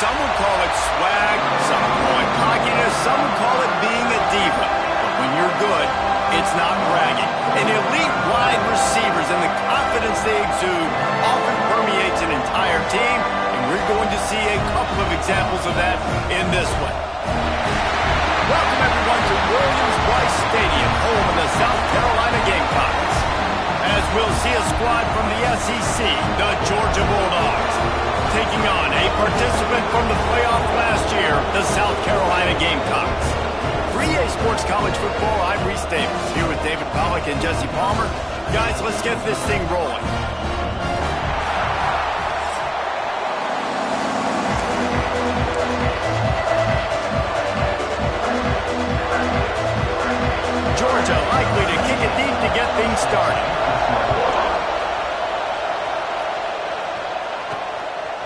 Some would call it swag, some would call it cockiness, some would call it being a diva. But when you're good, it's not bragging. And elite wide receivers and the confidence they exude often permeates an entire team, and we're going to see a couple of examples of that in this one. Welcome everyone to Williams-Brice Stadium, home of the South Carolina Gamecocks. As we'll see a squad from the SEC, the Georgia Bulldogs, taking on a participant from the playoff last year, the South Carolina Gamecocks. For EA Sports College Football, I'm Reese Davis, here with David Pollack and Jesse Palmer. Guys, let's get this thing rolling. Georgia likely to kick it deep to get things started.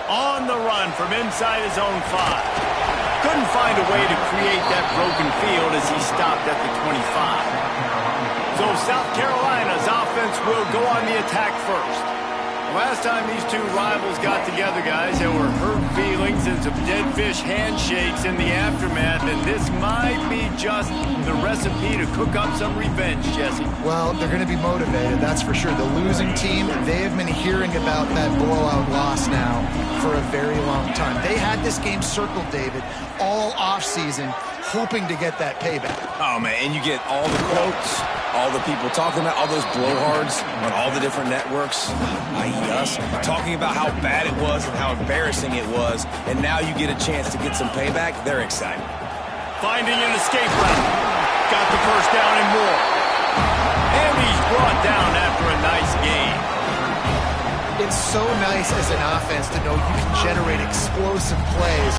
On the run from inside his own 5. Couldn't find a way to create that broken field as he stopped at the 25. So South Carolina's offense will go on the attack first. Last time these two rivals got together, guys, there were hurt feelings and some dead fish handshakes in the aftermath, and this might be just the recipe to cook up some revenge, Jesse. Well, they're going to be motivated, that's for sure. The losing team, they have been hearing about that blowout loss now for a very long time. They had this game circled, David, all offseason, hoping to get that payback. Oh, man, and you get all the quotes, all the people talking about all those blowhards on all the different networks, i.e. us, talking about how bad it was and how embarrassing it was, and now you get a chance to get some payback. They're excited. Finding an escape route. Got the first down and more. And he's brought down after a nice game. It's so nice as an offense to know you can generate explosive plays.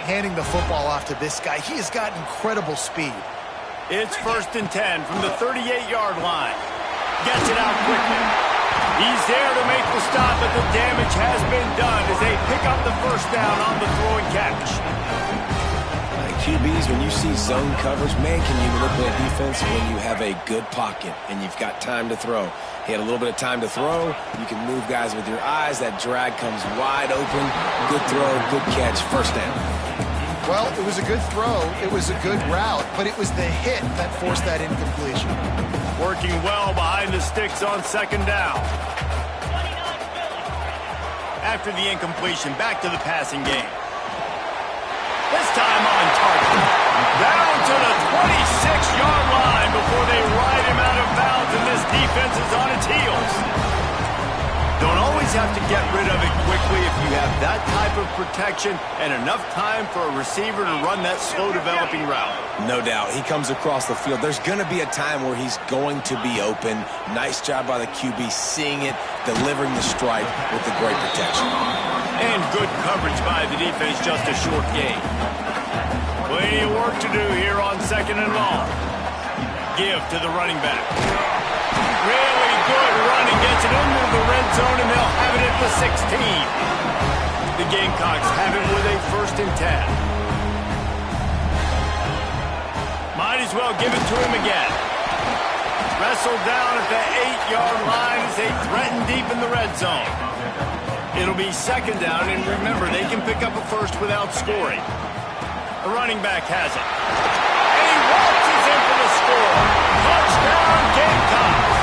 Handing the football off to this guy, he has got incredible speed. It's 1st and 10 from the 38-yard line. Gets it out quickly. He's there to make the stop, but the damage has been done as they pick up the first down on the throw and catch. QBs, when you see zone coverage, man, can you manipulate defense when you have a good pocket and you've got time to throw. He had a little bit of time to throw. You can move guys with your eyes. That drag comes wide open. Good throw, good catch, first down. Well, it was a good throw. It was a good route, but it was the hit that forced that incompletion. Working well behind the sticks on 2nd down. After the incompletion, back to the passing game. This time on target. Down to the 26-yard line before they ride him out of bounds, and this defense is on its heels. Don't always have to get rid of it quickly if you have that type of protection and enough time for a receiver to run that slow-developing route. No doubt. He comes across the field. There's going to be a time where he's going to be open. Nice job by the QB seeing it, delivering the strike with the great protection. And good coverage by the defense, just a short gain. Plenty of work to do here on 2nd and long. Give to the running back. Really good running, gets it into the red zone, and they'll have it at the 16. The Gamecocks have it with a 1st and 10. Might as well give it to him again. Wrestled down at the 8-yard line as they threaten deep in the red zone. It'll be 2nd down, and remember, they can pick up a first without scoring. The running back has it. And he waltzes in for the score. Touchdown, Gamecocks!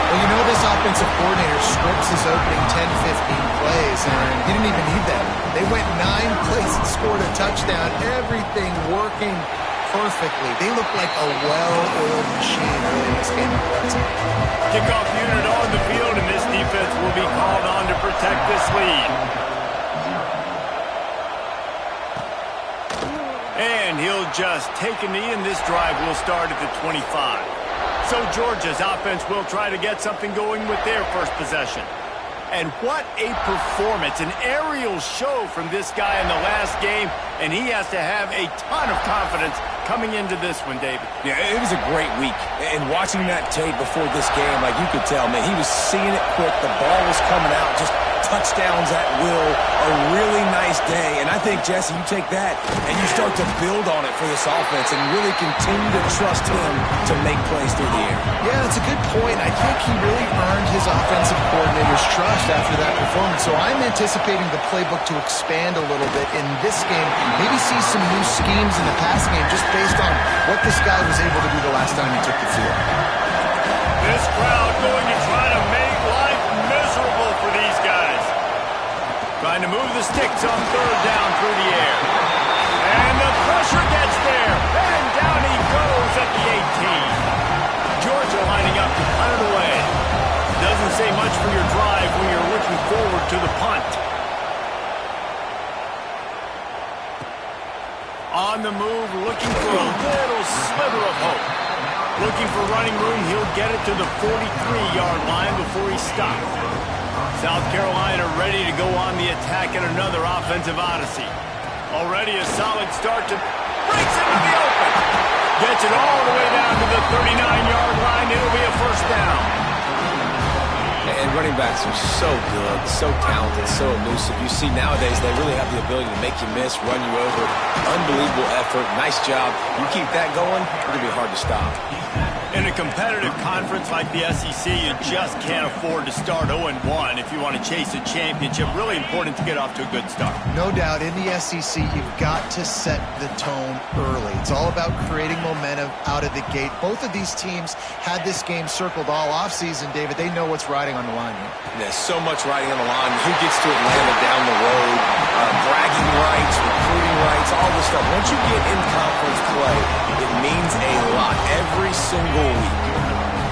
Well, you know this offensive coordinator scripts his opening 10-15 plays, and he didn't even need that. They went 9 plays and scored a touchdown. Everything working perfectly. They look like a well-oiled machine early in this game. Kickoff unit on the field, and this defense will be called on to protect this lead. And he'll just take a knee, and this drive will start at the 25. So Georgia's offense will try to get something going with their first possession. And what a performance, an aerial show from this guy in the last game, and he has to have a ton of confidence coming into this one, David? Yeah, it was a great week. And watching that tape before this game, like you could tell, man, he was seeing it quick. The ball was coming out, just touchdowns at will. A really nice day. And I think, Jesse, you take that and you start to build on it for this offense and really continue to trust him to make plays through the air. Yeah, that's a good point. I think he really earned his offensive coordinator's trust after that performance. So I'm anticipating the playbook to expand a little bit in this game. Maybe see some new schemes in the passing game just based on what this guy was able to do the last time he took the field. This crowd going to try to make life miserable for these guys. Trying to move the sticks on third down through the air. And the pressure gets there. And down he goes at the 18. Georgia lining up to punt it away. Doesn't say much for your drive when you're looking forward to the punt. On the move, looking for a little sliver of hope. Looking for running room, he'll get it to the 43-yard line before he stops. South Carolina ready to go on the attack in another offensive odyssey. Already a solid start to breaks into the open. Gets it all the way down to the 39-yard line. It'll be a first down. And running backs are so good, so talented, so elusive. You see nowadays they really have the ability to make you miss, run you over. Unbelievable effort. Nice job. You keep that going, it'll be hard to stop. In a competitive conference like the SEC, you just can't afford to start 0-1 if you want to chase a championship. Really important to get off to a good start. No doubt, in the SEC, you've got to set the tone early. It's all about creating momentum out of the gate. Both of these teams had this game circled all offseason, David. They know what's riding on the line here. There's so much riding on the line. Who gets to Atlanta down the road? Bragging rights, recruiting rights, all this stuff. Once you get in conference play, it means a lot every single week.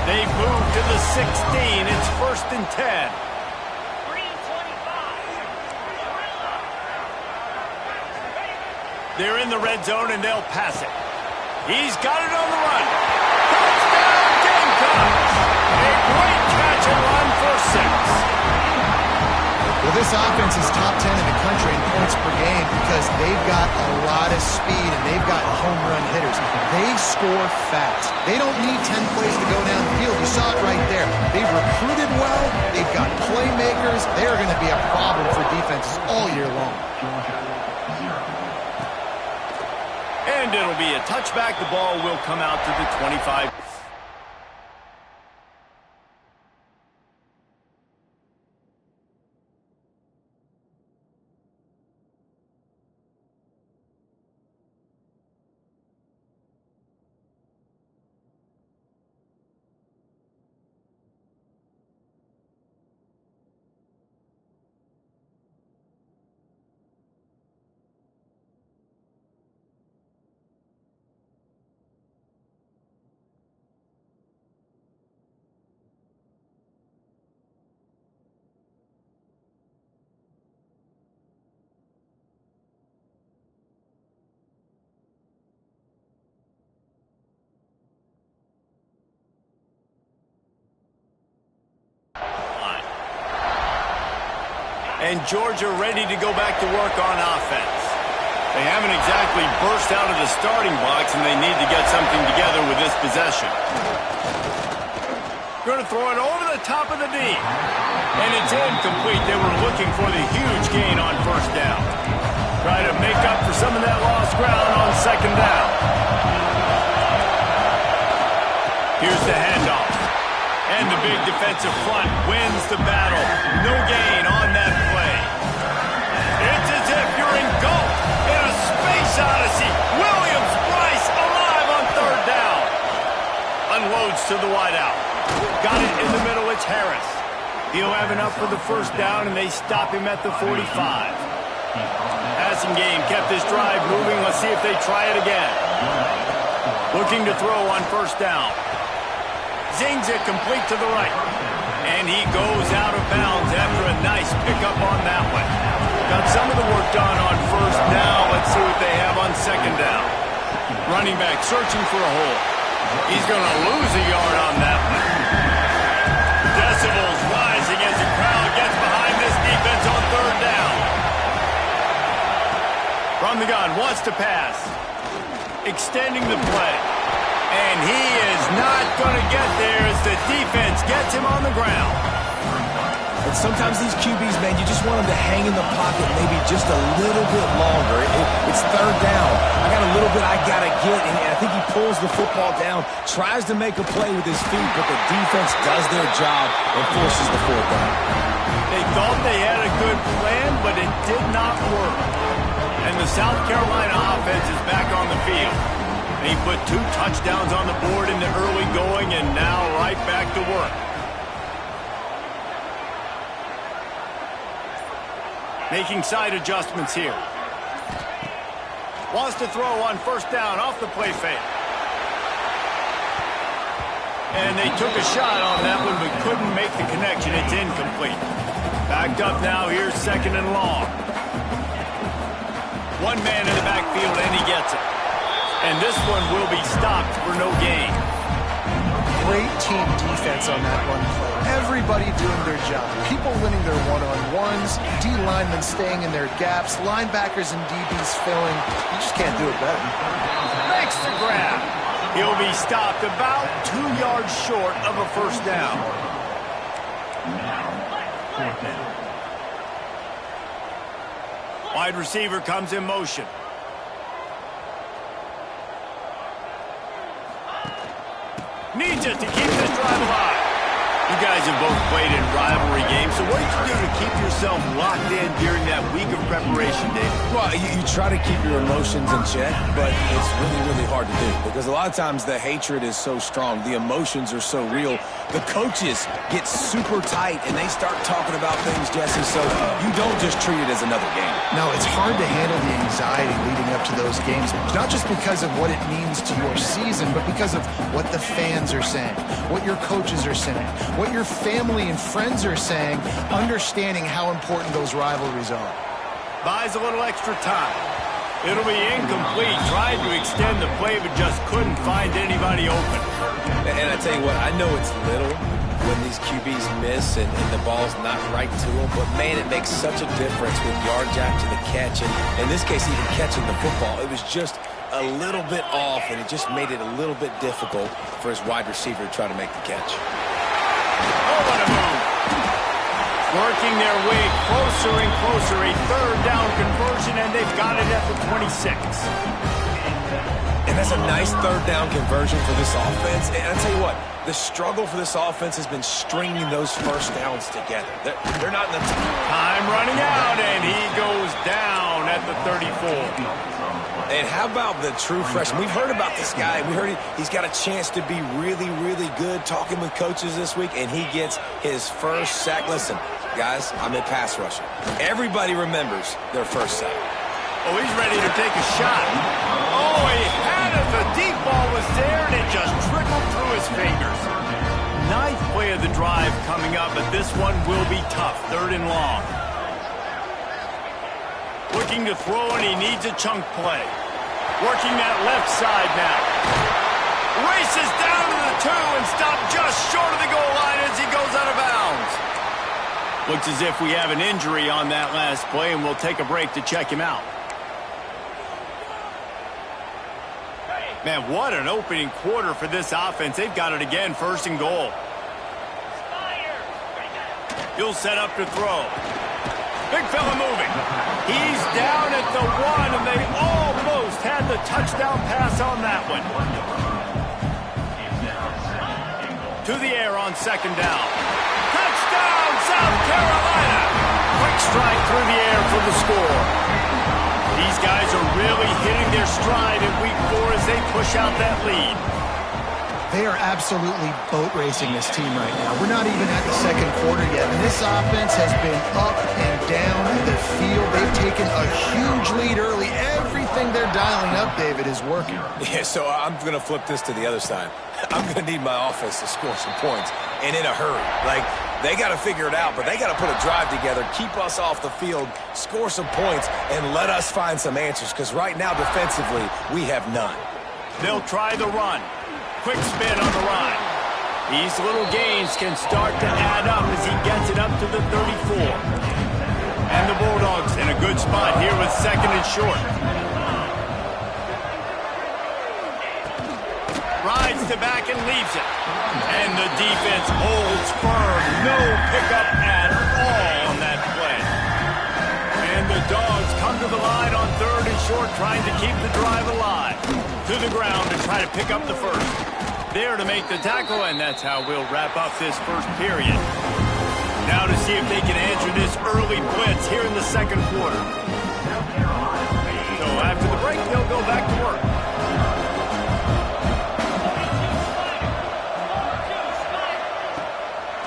They've moved to the 16. It's 1st and 10. They're in the red zone, and they'll pass it. He's got it on the run. Touchdown, Gamecocks! A great catch and run for 6. Well, this offense is top 10 in the country in points per game because they've got a lot of speed and they've got home run hitters. They score fast. They don't need 10 plays to go down the field. You saw it right there. They've recruited well. They've got playmakers. They're going to be a problem for defenses all year long. And it'll be a touchback. The ball will come out to the 25. And Georgia ready to go back to work on offense. They haven't exactly burst out of the starting blocks, and they need to get something together with this possession. Going to throw it over the top of the D. And it's incomplete. They were looking for the huge gain on 1st down. Try to make up for some of that lost ground on 2nd down. Here's the handoff. And the big defensive front wins the battle. No gain on that play. It's as if you're engulfed in a space odyssey. Williams-Brice alive on 3rd down. Unloads to the wideout. Got it in the middle. It's Harris. He'll have enough for the 1st down, and they stop him at the 45. Passing game kept this drive moving. Let's see if they try it again. Looking to throw on 1st down. Zings it complete to the right. And he goes out of bounds after a nice pickup on that one. Got some of the work done on 1st down. Let's see what they have on 2nd down. Running back searching for a hole. He's going to lose a yard on that one. Decibels rising as the crowd gets behind this defense on 3rd down. From the gun, wants to pass. extending the play. And he is not going to get there as the defense gets him on the ground. And sometimes these QBs, man, you just want them to hang in the pocket maybe just a little bit longer. It's third down. I got a little bit I got to get, and I think he pulls the football down, tries to make a play with his feet, but the defense does their job and forces the fourth down. They thought they had a good plan, but it did not work. And the South Carolina offense is back on the field. He put 2 touchdowns on the board in the early going, and now right back to work. Making side adjustments here. Wants to throw on first down off the play fake. And they took a shot on that one, but couldn't make the connection. It's incomplete. Backed up now, here's second and long. One man in the backfield, and he gets it. And this one will be stopped for no gain. Great team defense on that one play. Everybody doing their job. People winning their one-on-ones, D linemen staying in their gaps, linebackers and DBs filling. You just can't do it better. Makes the grab. He'll be stopped about 2 yards short of a first down. Wide receiver comes in motion. Needs it to keep this drive alive. You guys have both played in rivalry games, so what did you do to keep yourself locked in during that week of preparation, David? Well, you try to keep your emotions in check, but it's really, really hard to do because a lot of times the hatred is so strong. The emotions are so real. The coaches get super tight, and they start talking about things, Jesse, so you don't just treat it as another game. No, it's hard to handle the anxiety leading up to those games, not just because of what it means to your season, but because of what the fans are saying, what your coaches are saying, what your family and friends are saying, understanding how important those rivalries are. Buys a little extra time. It'll be incomplete. Tried to extend the play, but just couldn't find anybody open. And I tell you what, I know it's little when these QBs miss and the ball's not right to them, but man, it makes such a difference with yards after the catch. And in this case, even catching the football, it was just a little bit off, and it just made it a little bit difficult for his wide receiver to try to make the catch. Oh, what a move. Working their way closer and closer. A third down conversion, and they've got it at the 26. And that's a nice third down conversion for this offense. And I'll tell you what, the struggle for this offense has been stringing those first downs together. They're not in the time running out, and he goes down at the 34. And how about the true freshman? We've heard about this guy. We heard he's got a chance to be really, really good talking with coaches this week, and he gets his first sack. Listen, guys, I'm a pass rusher. Everybody remembers their first sack. Oh, he's ready to take a shot. Oh, he had it. The deep ball was there, and it just trickled through his fingers. Ninth play of the drive coming up, but this one will be tough. Third and long. Looking to throw, and he needs a chunk play. Working that left side now. Races down to the 2 and stopped just short of the goal line as he goes out of bounds. Looks as if we have an injury on that last play, and we'll take a break to check him out. Man, what an opening quarter for this offense. They've got it again, first and goal. He'll set up to throw. Big fella moving. He's down at the 1, and they almost had the touchdown pass on that one. To the air on second down. Touchdown, South Carolina! Quick strike through the air for the score. These guys are really hitting their stride in week 4 as they push out that lead. They are absolutely boat racing this team right now. We're not even at the second quarter yet, and this offense has been up and down the field. They've taken a huge lead early. Everything they're dialing up, David, is working. Yeah, so I'm going to flip this to the other side. I'm going to need my offense to score some points, and in a hurry. Like, they got to figure it out, but they got to put a drive together, keep us off the field, score some points, and let us find some answers, because right now, defensively, we have none. They'll try the run. Quick spin on the line. These little gains can start to add up as he gets it up to the 34. And the Bulldogs in a good spot here with second and short. it back and leaves it. And the defense holds firm. No pickup at all on that play. And the Dogs come to the line on 3rd and short, trying to keep the drive alive. To the ground to try to pick up the first. There to make the tackle, and that's how we'll wrap up this first period. Now to see if they can answer this early blitz here in the second quarter. So after the break, they'll go back to work.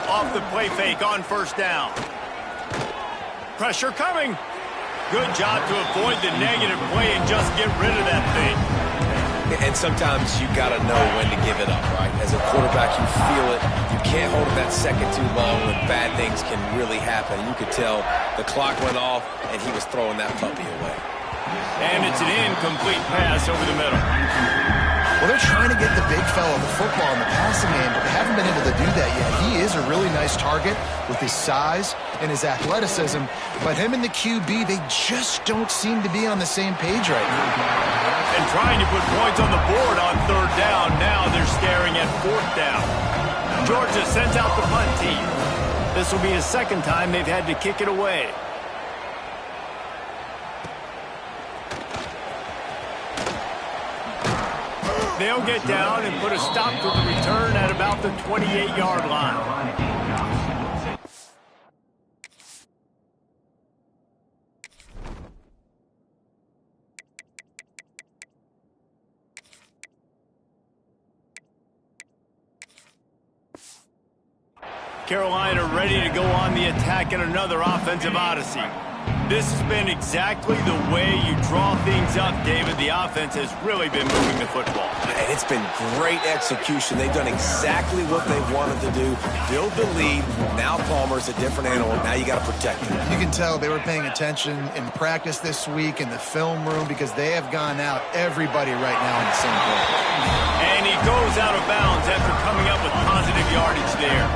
Off the play fake on 1st down. Pressure coming. Good job to avoid the negative play and just get rid of that thing. And sometimes you got to know when to give it up, right? As a quarterback, you feel it. You can't hold it that second too long when bad things can really happen. You could tell the clock went off, and he was throwing that puppy away. And it's an incomplete pass over the middle. Well, they're trying to get the big fella the football in the passing game, but they haven't been able to do that yet. He is a really nice target with his size and his athleticism, but him and the QB, they just don't seem to be on the same page right now. And trying to put points on the board on 3rd down. Now they're staring at 4th down. Georgia sends out the punt team. This will be the second time they've had to kick it away. They'll get down and put a stop to the return at about the 28-yard line. Carolina ready to go on the attack in another offensive odyssey. This has been exactly the way you draw things up, David. The offense has really been moving the football. And it's been great execution. They've done exactly what they wanted to do. Build the lead. Now Palmer's a different animal. Now you got to protect him. You can tell they were paying attention in practice this week in the film room because they have gone out everybody right now in the same play. And he goes out of bounds after coming up with positive yardage there.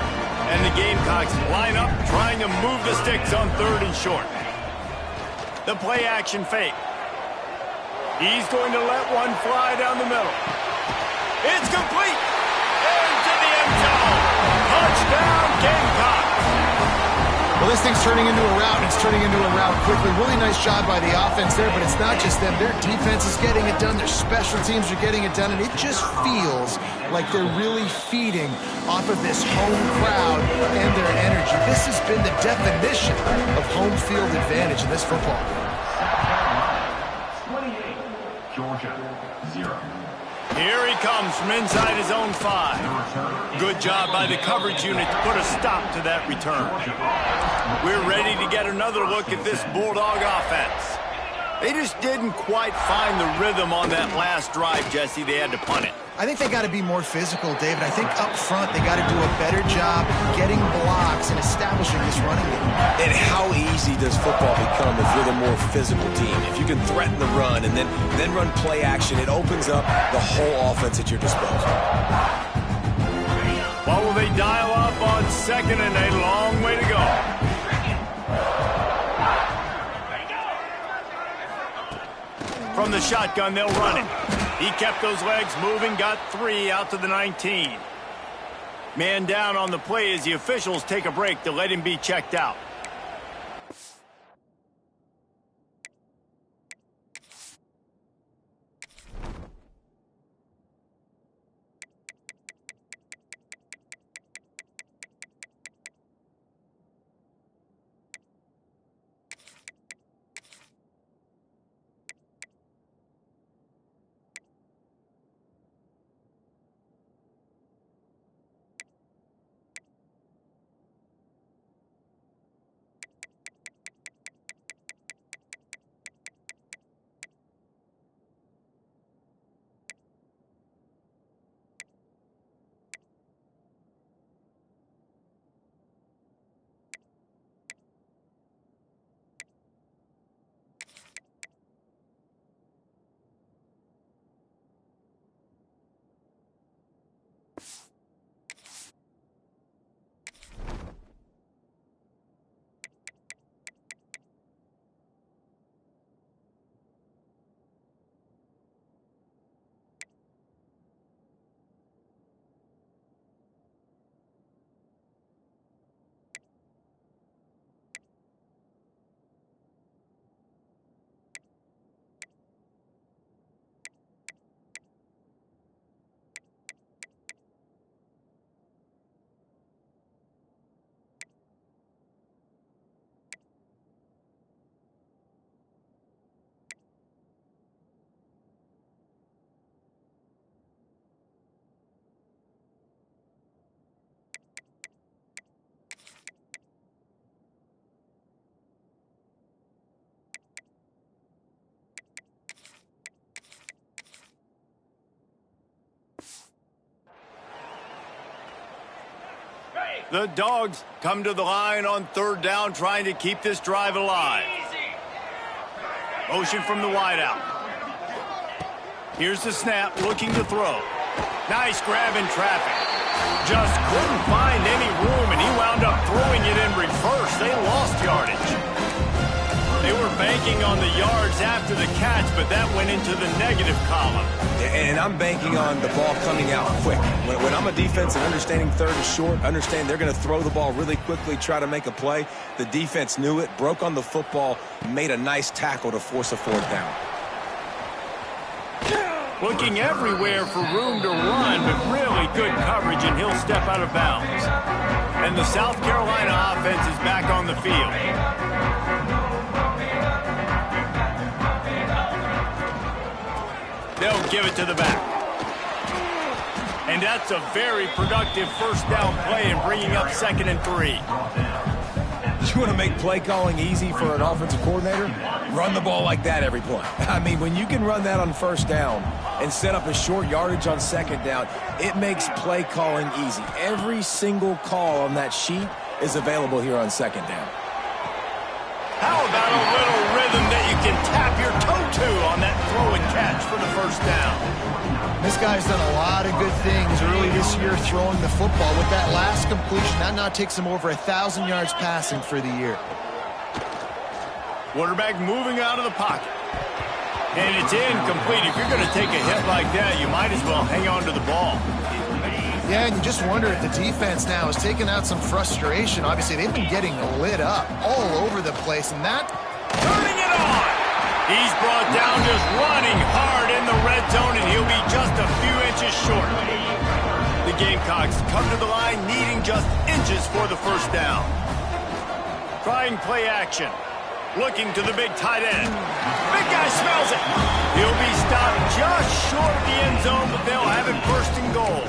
And the Gamecocks line up trying to move the sticks on 3rd and short. The play action fake. He's going to let one fly down the middle. It's complete. Into the end zone. Touchdown, Gamecocks. Well, this thing's turning into a rout, and it's turning into a rout quickly. Really nice job by the offense there, but it's not just them. Their defense is getting it done. Their special teams are getting it done, and it just feels like they're really feeding off of this home crowd and their energy. This has been the definition of home field advantage in this football game. 28, Georgia, 0. Here he comes from inside his own 5. Good job by the coverage unit to put a stop to that return. We're ready to get another look at this Bulldog offense. They just didn't quite find the rhythm on that last drive, Jesse. They had to punt it. I think they got to be more physical, David. I think up front they got to do a better job getting blocks and establishing this running game. And how easy does football become if you're the more physical team? If you can threaten the run and then run play action, it opens up the whole offense at your disposal. What will they dial up on 2nd and a long way to go? From the shotgun, they'll run it. He kept those legs moving, got 3 out to the 19. Man down on the play as the officials take a break to let him be checked out. The Dogs come to the line on third down, trying to keep this drive alive. Motion from the wideout. Here's the snap, looking to throw. Nice grab in traffic. Just couldn't find any room, and he wound up throwing it in reverse. They lost yardage. They were banking on the yards after the catch, but that went into the negative column. And I'm banking on the ball coming out quick. When I'm a defense and understanding third is short, understand they're going to throw the ball really quickly, try to make a play. The defense knew it, broke on the football, made a nice tackle to force a fourth down. Looking everywhere for room to run, but really good coverage, and he'll step out of bounds. And the South Carolina offense is back on the field. They'll give it to the back. And that's a very productive first down play and bringing up 2nd and 3. You want to make play calling easy for an offensive coordinator? Run the ball like that every play. I mean, when you can run that on first down and set up a short yardage on second down, it makes play calling easy. Every single call on that sheet is available here on second down. How about a little rhythm that you can tap your toe to on that throw and catch for the first down? This guy's done a lot of good things early this year throwing the football. With that last completion, that now takes him over 1,000 yards passing for the year. Quarterback moving out of the pocket. And it's incomplete. If you're going to take a hit like that, you might as well hang on to the ball. Yeah, and you just wonder if the defense now is taking out some frustration. Obviously, they've been getting lit up all over the place, and that... Turning it on! He's brought down just running hard in the red zone, and he'll be just a few inches short. The Gamecocks come to the line needing just inches for the first down. Trying play action. Looking to the big tight end. Big guy smells it. He'll be stopped just short of the end zone, but they'll have it first and goal.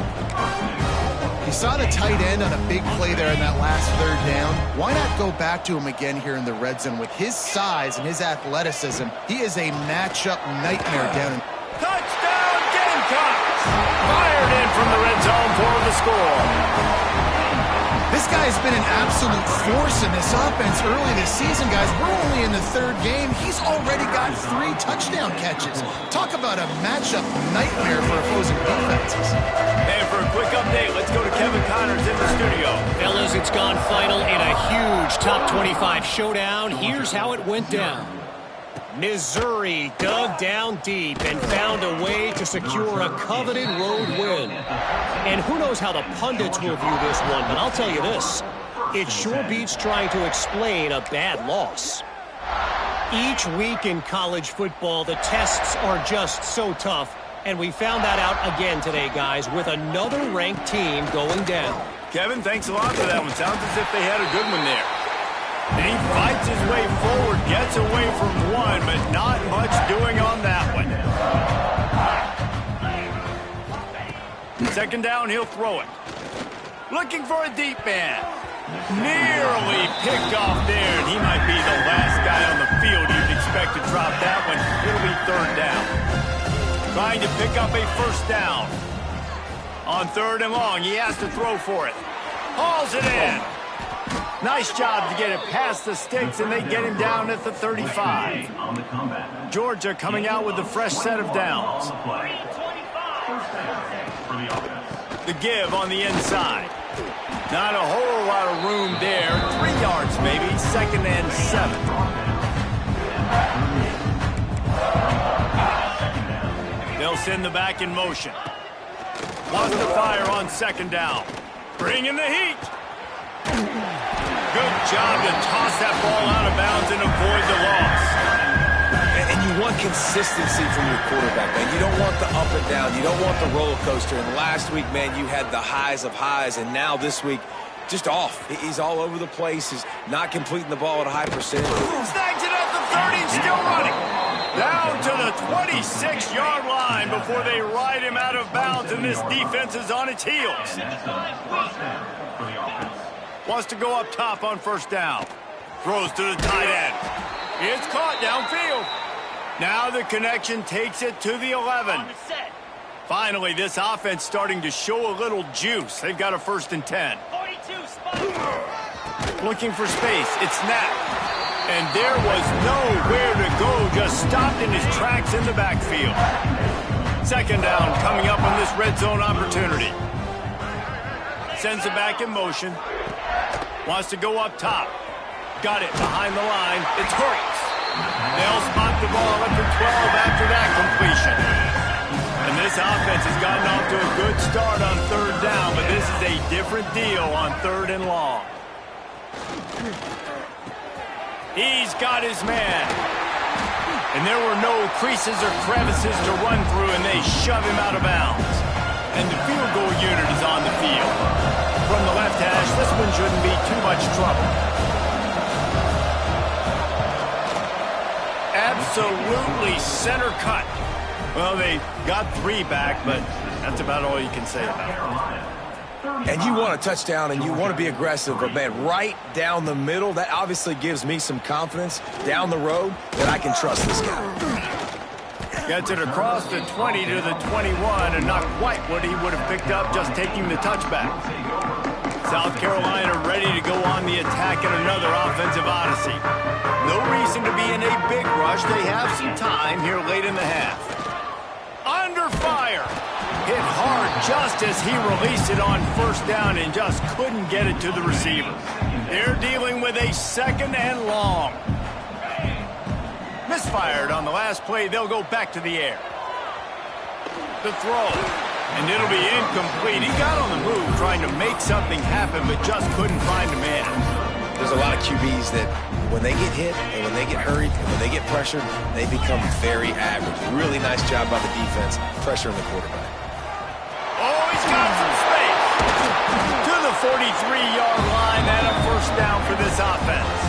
You saw the tight end on a big play there in that last third down. Why not go back to him again here in the red zone? With his size and his athleticism, he is a matchup nightmare down in... Touchdown Gamecocks! Fired in from the red zone for the score. This guy's been an absolute force in this offense early this season, guys. We're only in the third game. He's already got 3 touchdown catches. Talk about a matchup nightmare for opposing defenses. And for a quick update, let's go to Kevin Connors in the studio. Fellas, it's gone final in a huge top 25 showdown. Here's how it went down. Missouri dug down deep and found a way to secure a coveted road win. And who knows how the pundits will view this one, but I'll tell you this. It sure beats trying to explain a bad loss. Each week in college football, the tests are just so tough, and we found that out again today, guys, with another ranked team going down. Kevin, thanks a lot for that one. Sounds as if they had a good one there. And he fights his way forward, gets away from one, but not much doing on that one. Second down, he'll throw it. Looking for a deep man. Nearly picked off there, and he might be the last guy on the field you'd expect to drop that one. It'll be third down. Trying to pick up a first down. On third and long, he has to throw for it. Hauls it in. Nice job to get it past the sticks, and they get him down at the 35. Georgia coming out with a fresh set of downs. The give on the inside. Not a whole lot of room there. 3 yards maybe. 2nd and 7. They'll send the back in motion. Wants to fire on 2nd down. Bring in the heat. Good job to toss that ball out of bounds and avoid the loss. And you want consistency from your quarterback, man. You don't want the up and down. You don't want the roller coaster. And last week, man, you had the highs of highs. And now this week, just off. He's all over the place. He's not completing the ball at a high percentage. Snags it at the 30, still running. Down to the 26-yard line before they ride him out of bounds, and this defense is on its heels. Wants to go up top on first down. Throws to the tight end. It's caught downfield. Now the connection takes it to the 11. Finally, this offense starting to show a little juice. They've got a 1st and 10. Looking for space. It's snapped. And there was nowhere to go. Just stopped in his tracks in the backfield. Second down coming up on this red zone opportunity. Sends it back in motion. Wants to go up top. Got it behind the line. It's Hurts. They'll spot the ball at the 12 after that completion. And this offense has gotten off to a good start on third down, but this is a different deal on third and long. He's got his man. And there were no creases or crevices to run through, and they shove him out of bounds. And the field goal unit is on the field. From the left hash, this one shouldn't be too much trouble. Absolutely center cut. Well, they got 3 back, but that's about all you can say about it. And you want a touchdown and you want to be aggressive, but man, right down the middle, that obviously gives me some confidence down the road that I can trust this guy. Gets it across the 20 to the 21, and not quite what he would have picked up just taking the touchback. South Carolina ready to go on the attack in another offensive odyssey. No reason to be in a big rush. They have some time here late in the half. Under fire. Hit hard just as he released it on first down and just couldn't get it to the receiver. They're dealing with a second and long. Misfired on the last play. They'll go back to the air. The throw. And it'll be incomplete. He got on the move trying to make something happen, but just couldn't find a man. There's a lot of QBs that when they get hit and when they get hurried and when they get pressured, they become very average. Really nice job by the defense, pressuring the quarterback. Oh, he's got some space. To the 43-yard line and a first down for this offense.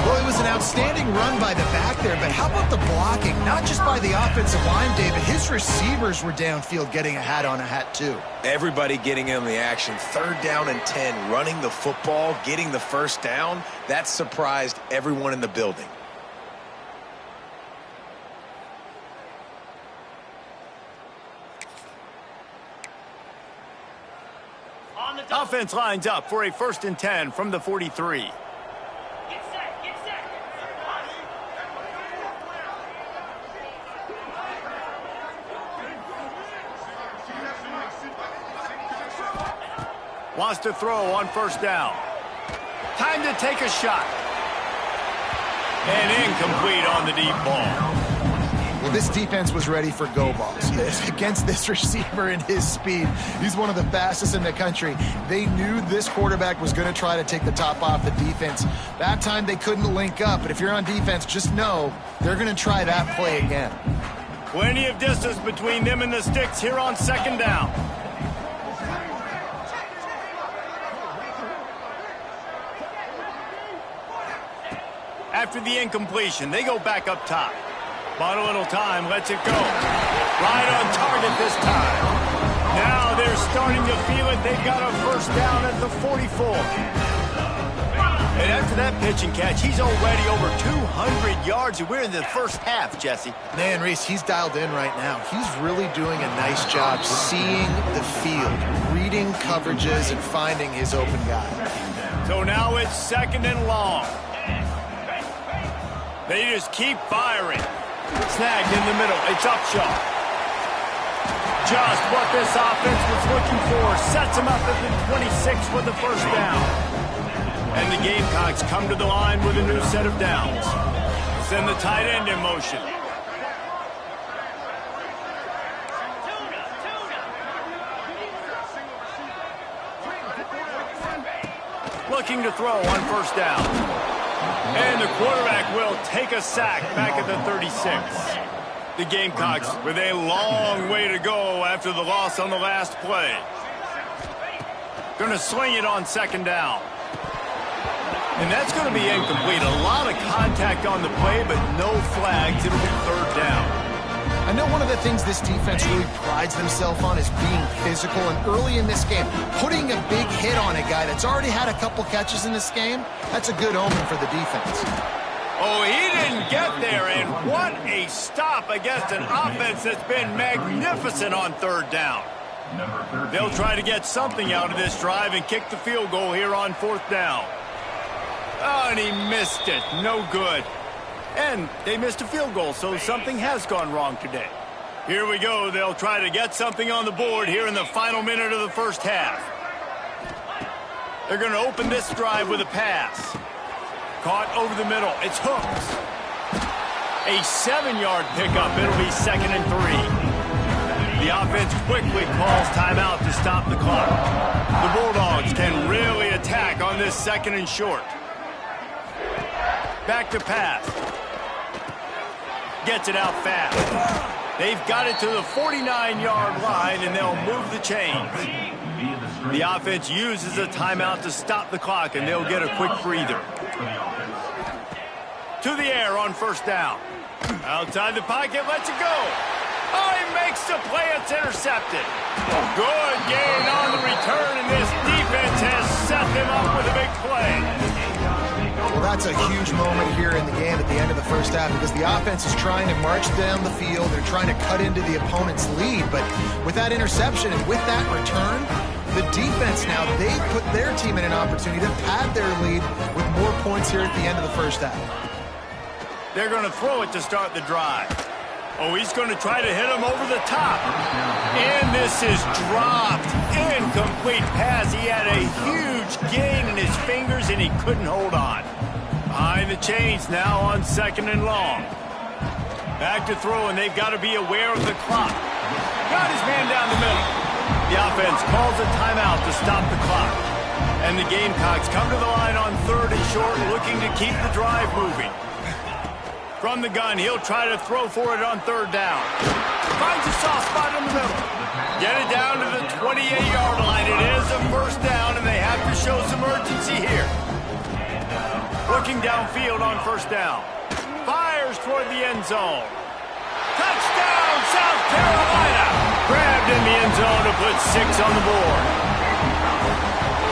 Well, it was an outstanding run by the back there, but how about the blocking? Not just by the offensive line, David. His receivers were downfield getting a hat on a hat, too. Everybody getting in the action. Third down and 10, running the football, getting the first down. That surprised everyone in the building. Offense lines up for a 1st and 10 from the 43. Wants to throw on first down. Time to take a shot. And incomplete on the deep ball. Well, this defense was ready for go balls. Against this receiver and his speed, he's one of the fastest in the country. They knew this quarterback was going to try to take the top off the defense. That time they couldn't link up, but if you're on defense, just know they're going to try that play again. Plenty of distance between them and the sticks here on second down. After the incompletion, they go back up top. Bought a little time, lets it go. Right on target this time. Now they're starting to feel it. They've got a first down at the 44. And after that pitch and catch, he's already over 200 yards. And we're in the first half, Jesse. Man, Reese, he's dialed in right now. He's really doing a nice job seeing the field, reading coverages, and finding his open guy. So now it's second and long. They just keep firing. Snagged in the middle. It's Upshaw. Just what this offense was looking for. Sets him up at the 26 for the first down. And the Gamecocks come to the line with a new set of downs. Send the tight end in motion. Looking to throw on first down. And the quarterback will take a sack back at the 36. The Gamecocks with a long way to go after the loss on the last play. Going to sling it on second down. And that's going to be incomplete. A lot of contact on the play, but no flags. It'll be third down. I know one of the things this defense really prides themselves on is being physical, and early in this game, putting a big hit on a guy that's already had a couple catches in this game, that's a good omen for the defense. Oh, he didn't get there, and what a stop against an offense that's been magnificent on third down. Number 13. They'll try to get something out of this drive and kick the field goal here on 4th down. Oh, and he missed it. No good. And they missed a field goal, so something has gone wrong today. Here we go. They'll try to get something on the board here in the final minute of the first half. They're going to open this drive with a pass. Caught over the middle. It's Hooks. A 7-yard pickup. It'll be 2nd and 3. The offense quickly calls timeout to stop the clock. The Bulldogs can really attack on this 2nd and short. Back to pass. Gets it out fast. They've got it to the 49-yard line, and they'll move the chains. The offense uses a timeout to stop the clock, and they'll get a quick breather. To the air on 1st down. Outside the pocket, lets it go. Oh, he makes the play. It's intercepted. Good gain on the return, and this defense has set them up with a big play. Well, that's a huge moment here in the game at the end of the first half because the offense is trying to march down the field. They're trying to cut into the opponent's lead. But with that interception and with that return, the defense now, they put their team in an opportunity to pad their lead with more points here at the end of the first half. They're going to throw it to start the drive. Oh, he's going to try to hit him over the top. And this is dropped. Incomplete pass. He had a huge gain in his fingers, and he couldn't hold on. Behind the chains now on 2nd and long. Back to throw, and they've got to be aware of the clock. Got his man down the middle. The offense calls a timeout to stop the clock. And the Gamecocks come to the line on 3rd and short, looking to keep the drive moving. From the gun, he'll try to throw for it on 3rd down. Finds a soft spot in the middle. Get it down to the 28-yard line. It is a 1st down, and they have to show some urgency here. Looking downfield on 1st down. Fires toward the end zone. Touchdown, South Carolina! Grabbed in the end zone to put 6 on the board.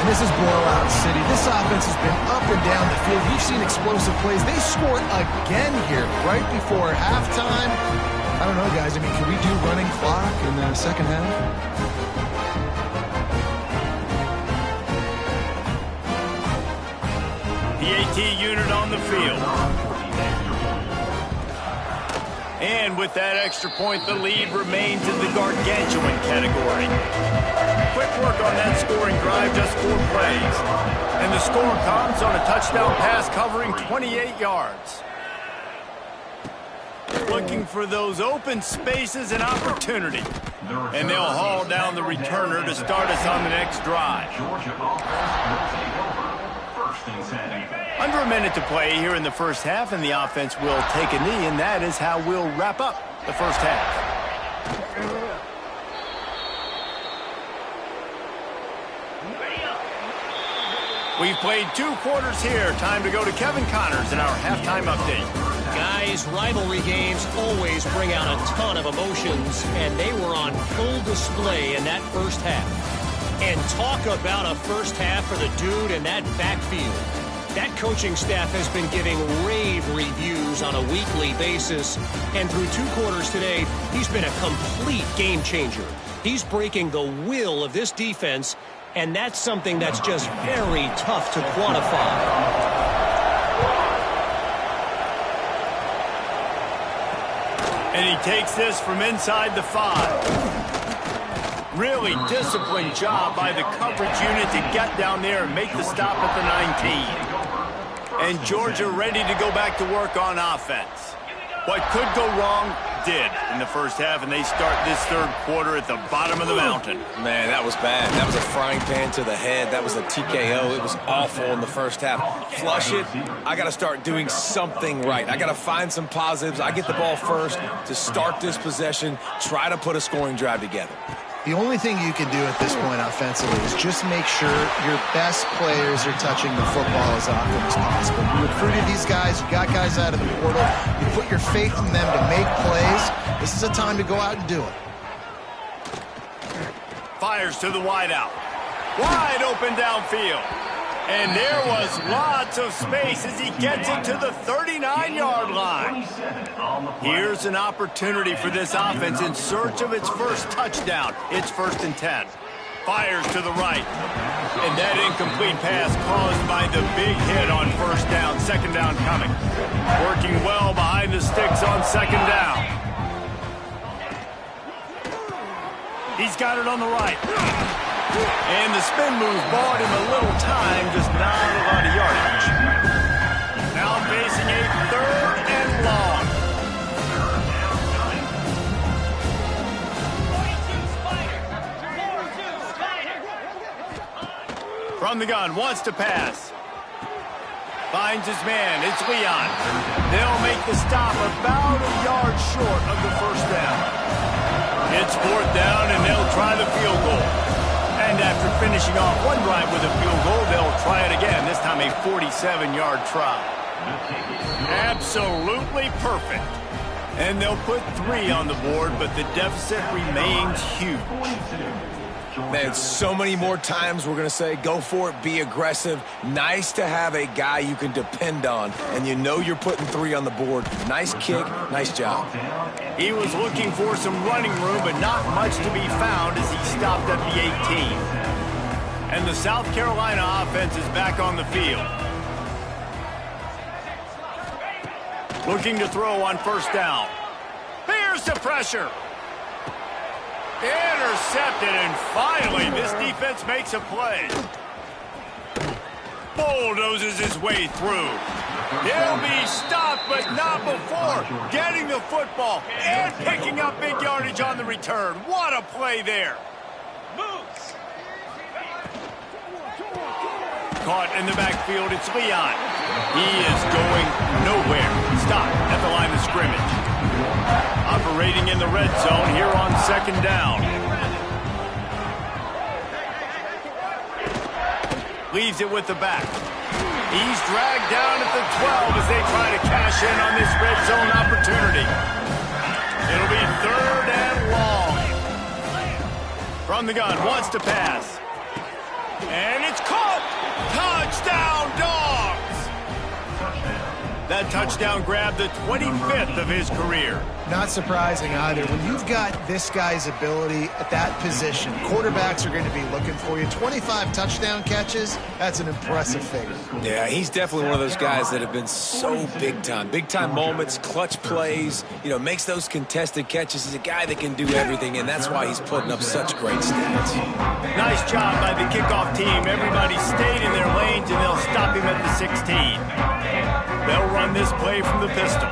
And this is blowout city. This offense has been up and down the field. We've seen explosive plays. They scored again here right before halftime. I don't know, guys. I mean, can we do running clock in the second half? PAT unit on the field. And with that extra point, the lead remains in the gargantuan category. Quick work on that scoring drive, just 4 plays. And the score comes on a touchdown pass covering 28 yards. Looking for those open spaces and opportunity. And they'll haul down the returner to start us on the next drive. Under a minute to play here in the first half, and the offense will take a knee, and that is how we'll wrap up the first half. We've played 2 quarters here. Time to go to Kevin Connors in our halftime update. Guys, rivalry games always bring out a ton of emotions, and they were on full display in that first half. And talk about a first half for the dude in that backfield. That coaching staff has been giving rave reviews on a weekly basis, and through 2 quarters today, he's been a complete game changer. He's breaking the will of this defense, and that's something that's just very tough to quantify. And he takes this from inside the 5. Really disciplined job by the coverage unit to get down there and make the stop at the 19. And Georgia ready to go back to work on offense. What could go wrong did in the first half, and they start this 3rd quarter at the bottom of the mountain. Man, that was bad. That was a frying pan to the head. That was a TKO. It was awful in the first half. Flush it. I got to start doing something right. I got to find some positives. I get the ball first to start this possession, try to put a scoring drive together. The only thing you can do at this point offensively is just make sure your best players are touching the football as often as possible. You recruited these guys, you got guys out of the portal, you put your faith in them to make plays. This is a time to go out and do it. Fires to the wideout. Wide open downfield. And there was lots of space as he gets it to the 39-yard line. Here's an opportunity for this offense in search of its first touchdown. It's 1st and 10. Fires to the right. And that incomplete pass caused by the big hit on 1st down. 2nd down coming. Working well behind the sticks on 2nd down. He's got it on the right. And the spin move bought him a little time, just not a lot of yardage. Now facing a 3rd and long. From the gun, wants to pass. Finds his man, it's Leon. They'll make the stop about a yard short of the 1st down. It's 4th down, and they'll try the field goal. And after finishing off one drive with a field goal, they'll try it again, this time a 47-yard try. Absolutely perfect. And they'll put 3 on the board, but the deficit remains huge. Man, so many more times we're going to say, go for it, be aggressive. Nice to have a guy you can depend on, and you know you're putting 3 on the board. Nice kick, nice job. He was looking for some running room, but not much to be found as he stopped at the 18. And the South Carolina offense is back on the field. Looking to throw on 1st down. Here's the pressure. Intercepted, and finally this defense makes a play. Bulldozes his way through. He'll be stopped, but not before getting the football and picking up big yardage on the return. What a play there. Caught in the backfield, it's Leon. He is going nowhere. Stopped at the line of scrimmage. Operating in the red zone here on 2nd down. Leaves it with the back. He's dragged down at the 12 as they try to cash in on this red zone opportunity. It'll be 3rd and long. From the gun, wants to pass. And it's caught! Touchdown, Dogs! That touchdown grabbed the 25th of his career. Not surprising either. When you've got this guy's ability at that position, quarterbacks are going to be looking for you. 25 touchdown catches, that's an impressive figure. Yeah, he's definitely one of those guys that have been so big time. Big time moments, clutch plays, makes those contested catches. He's a guy that can do everything, and that's why he's putting up such great stats. Nice job by the kickoff team. Everybody stayed in their lanes, and they'll stop him at the 16. They'll run this play from the pistol.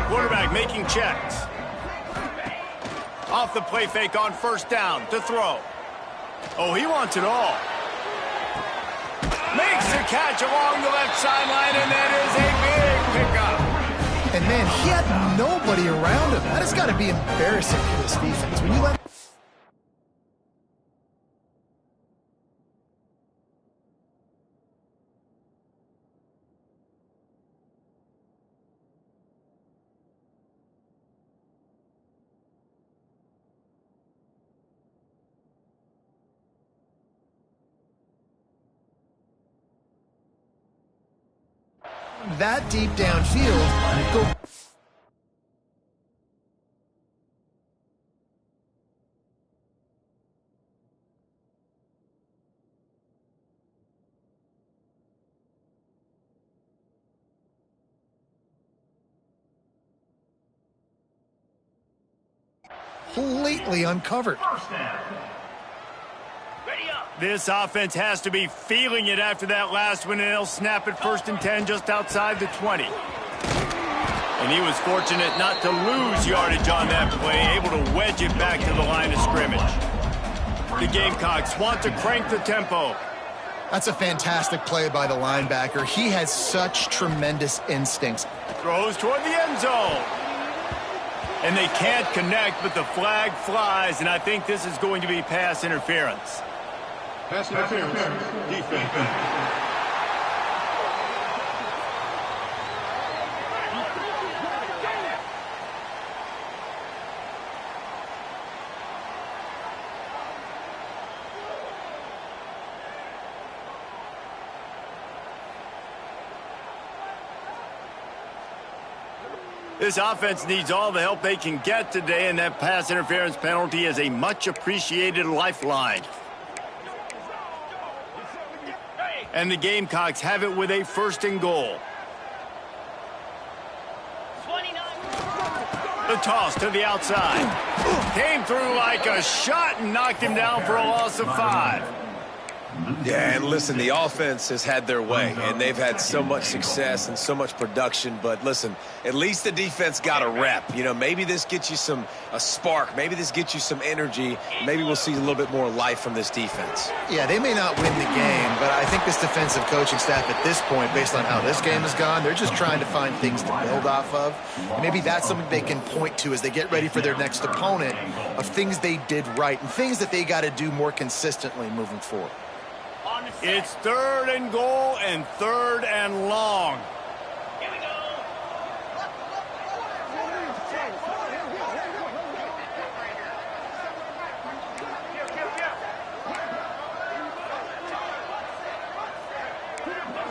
Quarterback making checks. Off the play fake on 1st down to throw. Oh, he wants it all. Makes the catch along the left sideline, and that is a big pickup. And, man, he had nobody around him. That has got to be embarrassing for this defense. When you let that deep downfield, go. Completely uncovered. This offense has to be feeling it after that last one, and they'll snap it 1st and 10 just outside the 20. And he was fortunate not to lose yardage on that play, able to wedge it back to the line of scrimmage. The Gamecocks want to crank the tempo. That's a fantastic play by the linebacker. He has such tremendous instincts. Throws toward the end zone. And they can't connect, but the flag flies, and I think this is going to be pass interference. Pass interference. Defense. This offense needs all the help they can get today, and that pass interference penalty is a much-appreciated lifeline. And the Gamecocks have it with a 1st and goal. The toss to the outside. Came through like a shot and knocked him down for a loss of 5. Yeah, and listen, the offense has had their way, and they've had so much success and so much production. But listen, at least the defense got a rep. You know, maybe this gets you a spark. Maybe this gets you some energy. Maybe we'll see a little bit more life from this defense. Yeah, they may not win the game, but I think this defensive coaching staff at this point, based on how this game has gone, they're just trying to find things to build off of. And maybe that's something they can point to as they get ready for their next opponent, of things they did right and things that they got to do more consistently moving forward. It's 3rd and goal and 3rd and long. Here we go.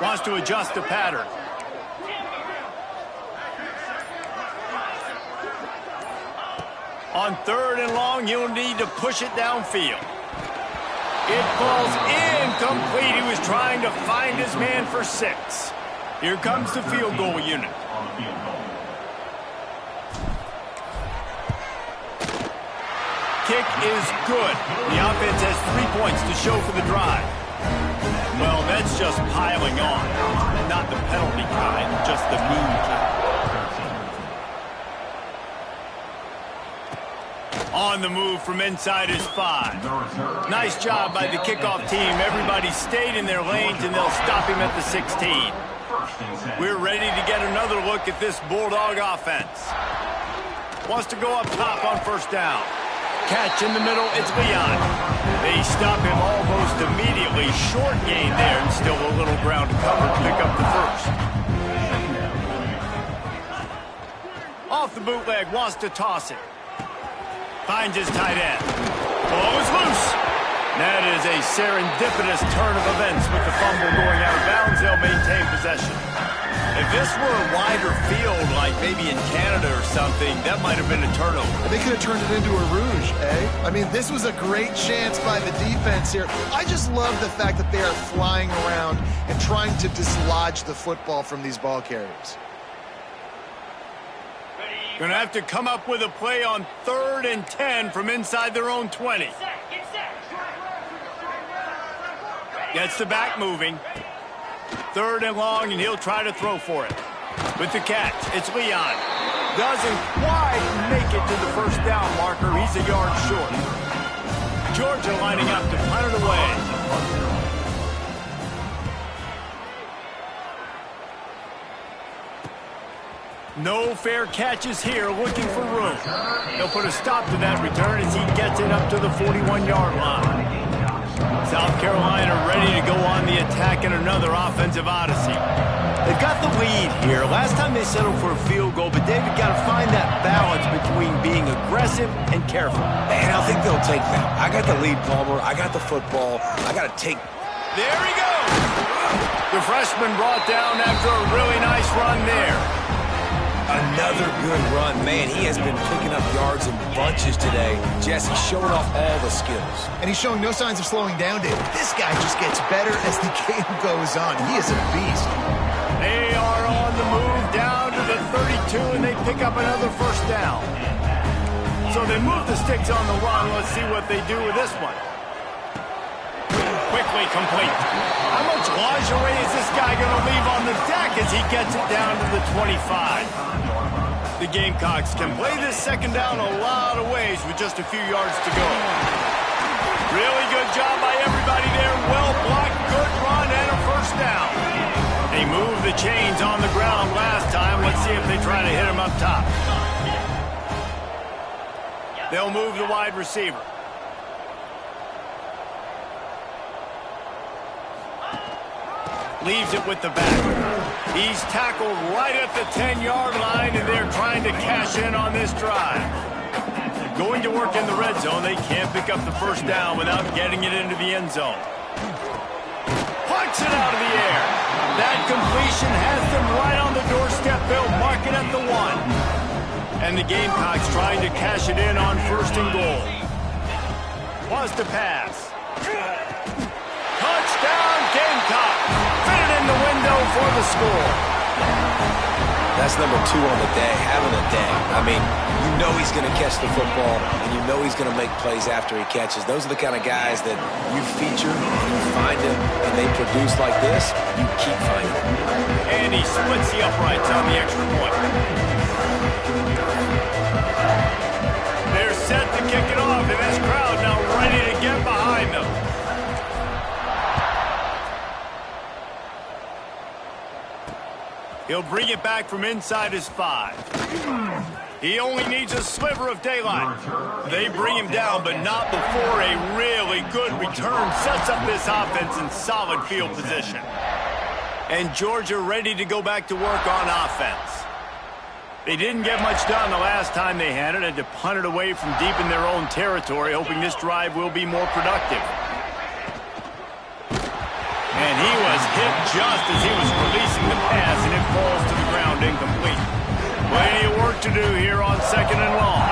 Wants to adjust the pattern. On 3rd and long, you'll need to push it downfield. It falls incomplete. He was trying to find his man for 6. Here comes the field goal unit. Kick is good. The offense has 3 points to show for the drive. Well, that's just piling on. Not the penalty kind, just the mean kind. On the move from inside his 5. Nice job by the kickoff team. Everybody stayed in their lanes, and they'll stop him at the 16. We're ready to get another look at this Bulldog offense. Wants to go up top on 1st down. Catch in the middle, it's Leon. They stop him almost immediately. Short gain there, and still a little ground to cover to pick up the 1st. Off the bootleg, wants to toss it. Finds his tight end. Ball is loose. That is a serendipitous turn of events with the fumble going out of bounds. They'll maintain possession. If this were a wider field, like maybe in Canada or something, that might have been a turnover. They could have turned it into a rouge, eh? I mean, this was a great chance by the defense here. I just love the fact that they are flying around and trying to dislodge the football from these ball carriers. Going to have to come up with a play on 3rd and 10 from inside their own 20. Gets the back moving. 3rd and long, and he'll try to throw for it. With the catch, it's Leon. Doesn't quite make it to the 1st down marker. He's a yard short. Georgia lining up to punt it away. No fair catches here, looking for room. They'll put a stop to that return as he gets it up to the 41-yard line. South Carolina ready to go on the attack in another offensive odyssey. They've got the lead here. Last time they settled for a field goal, but David got to find that balance between being aggressive and careful. And I think they'll take that. I got the lead, Palmer. I got the football. I got to take. There he goes. The freshman brought down after a really nice run there. Another good run. Man, he has been picking up yards in bunches today. Jesse showing off all the skills. And he's showing no signs of slowing down, David. This guy just gets better as the game goes on. He is a beast. They are on the move down to the 32, and they pick up another 1st down. So they move the sticks on the run. Let's see what they do with this one. Quickly complete. How much lingerie is this guy going to leave on the deck as he gets it down to the 25? The Gamecocks can play this 2nd down a lot of ways with just a few yards to go. Really good job by everybody there. Well blocked, good run, and a 1st down. They moved the chains on the ground last time. Let's see if they try to hit him up top. They'll move the wide receiver. Leaves it with the back. He's tackled right at the 10-yard line, and they're trying to cash in on this drive. Going to work in the red zone. They can't pick up the 1st down without getting it into the end zone. Punch it out of the air. That completion has them right on the doorstep. They'll mark it at the 1. And the Gamecocks trying to cash it in on 1st and goal. Wants to pass. Touchdown, Gamecock. Fit it in the window for the score. That's number 2 on the day, having a day. I mean, you know he's going to catch the football, and you know he's going to make plays after he catches. Those are the kind of guys that you feature, and you find them, and they produce like this, you keep finding them. And he splits the uprights on the extra point. They're set to kick it off, and this crowd now ready to get behind them. He'll bring it back from inside his 5. He only needs a sliver of daylight. They bring him down, but not before a really good return sets up this offense in solid field position. And Georgia ready to go back to work on offense. They didn't get much done the last time they had it, had to punt it away from deep in their own territory, hoping this drive will be more productive. And he was hit just as he was releasing the pass, and it falls to the ground incomplete. Plenty of work to do here on 2nd and long.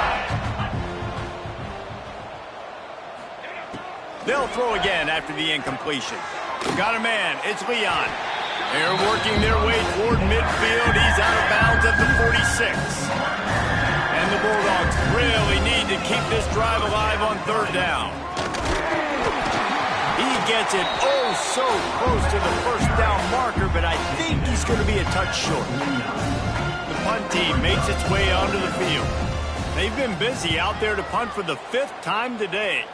They'll throw again after the incompletion. Got a man. It's Leon. They're working their way toward midfield. He's out of bounds at the 46. And the Bulldogs really need to keep this drive alive on 3rd down. He gets it oh so close to the 1st down marker, but I think he's going to be a touch short. The punt team makes its way onto the field. They've been busy out there to punt for the 5th time today.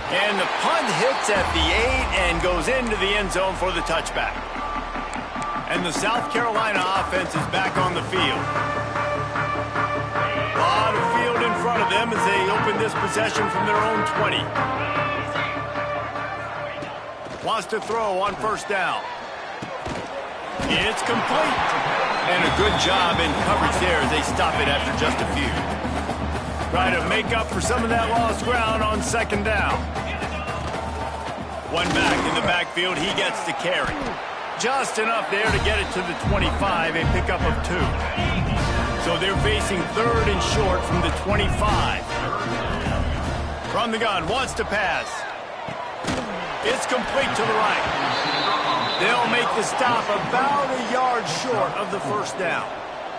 And the punt hits at the 8 and goes into the end zone for the touchback. And the South Carolina offense is back on the field. A lot of field in front of them as they open this possession from their own 20. Wants to throw on 1st down. It's complete. And a good job in coverage there as they stop it after just a few. Try to make up for some of that lost ground on 2nd down. One back in the backfield, he gets the carry. Just enough there to get it to the 25, a pickup of 2. So they're facing 3rd and short from the 25. From the gun, wants to pass. It's complete to the right. They'll make the stop about a yard short of the 1st down.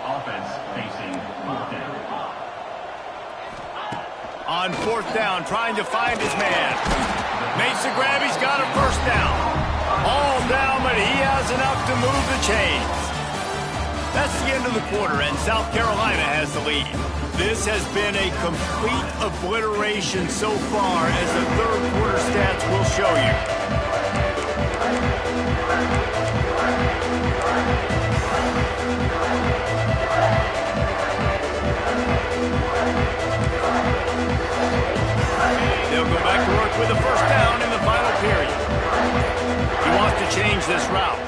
Offense facing 4th down. On 4th down, trying to find his man. Makes the grab, he's got a 1st down. All down, but he has enough to move the chains. That's the end of the quarter, and South Carolina has the lead. This has been a complete obliteration so far, as the 3rd quarter stats will show you. They'll go back to work with a 1st down in the final period. He wants to change this route.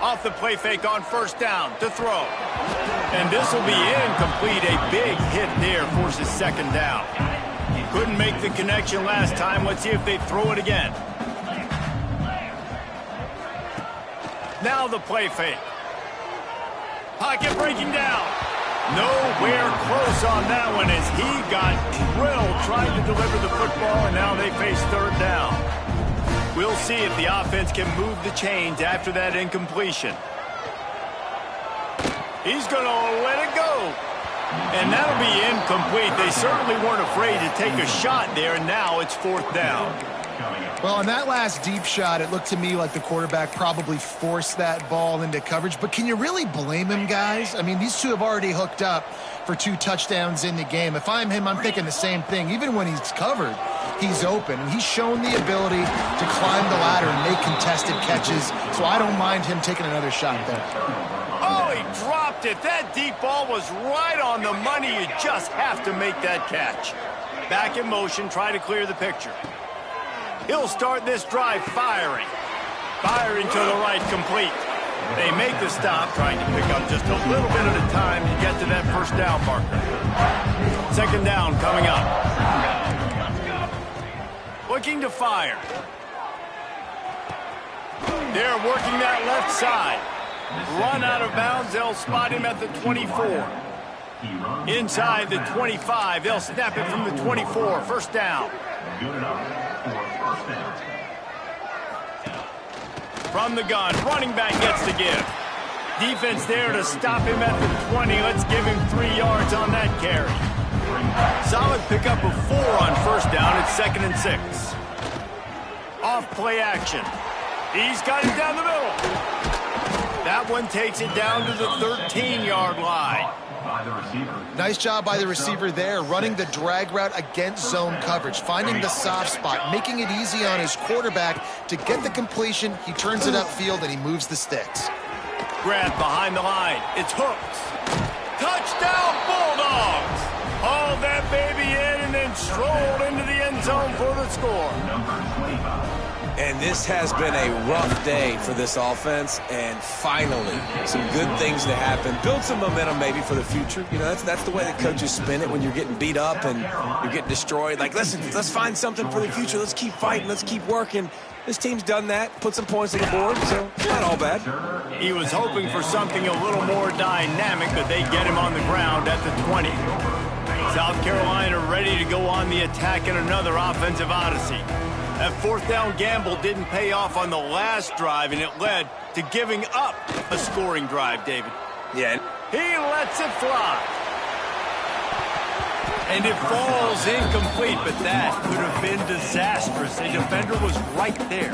Off the play fake on 1st down to throw. And this will be incomplete. A big hit there forces 2nd down. Couldn't make the connection last time. Let's see if they throw it again. Now the play fake. Pocket breaking down. Nowhere close on that one as he got drilled trying to deliver the football, and now they face 3rd down. We'll see if the offense can move the chains after that incompletion. He's going to let it go. And that'll be incomplete. They certainly weren't afraid to take a shot there, and now it's 4th down. Well, on that last deep shot, it looked to me like the quarterback probably forced that ball into coverage. But can you really blame him, guys? I mean, these two have already hooked up for 2 touchdowns in the game. If I'm him, I'm thinking the same thing. Even when he's covered, he's open. And he's shown the ability to climb the ladder and make contested catches. So I don't mind him taking another shot there. Oh, he dropped it. That deep ball was right on the money. You just have to make that catch. Back in motion, try to clear the picture. He'll start this drive firing. Firing to the right, complete. They make the stop, trying to pick up just a little bit at a time to get to that 1st down marker. 2nd down coming up. Looking to fire. They're working that left side. Run out of bounds, they'll spot him at the 24. Inside the 25, they'll snap it from the 24. First down. Good enough for first down. From the gun, running back gets the give. Defense there to stop him at the 20. Let's give him 3 yards on that carry. Solid pickup of 4 on first down. It's 2nd and 6. Off play action. He's got it down the middle. That one takes it down to the 13-yard line. By the receiver. Nice job by the receiver there, running the drag route against zone coverage, finding the soft spot, making it easy on his quarterback to get the completion. He turns it upfield, and he moves the sticks. Grab behind the line. It's hooked. Touchdown, Bulldogs! Hauled that baby in and then strolled into the end zone for the score. Number 25. And this has been a rough day for this offense, and finally, some good things to happen. Build some momentum maybe for the future. You know, that's the way that coaches spin it when you're getting beat up and you're getting destroyed. Like, listen, let's find something for the future. Let's keep fighting. Let's keep working. This team's done that, put some points on the board, so it's not all bad. He was hoping for something a little more dynamic, but they get him on the ground at the 20. South Carolina ready to go on the attack in another offensive odyssey. That 4th down gamble didn't pay off on the last drive, and it led to giving up a scoring drive, David. Yeah. He lets it fly. And it falls incomplete, but that could have been disastrous. The defender was right there.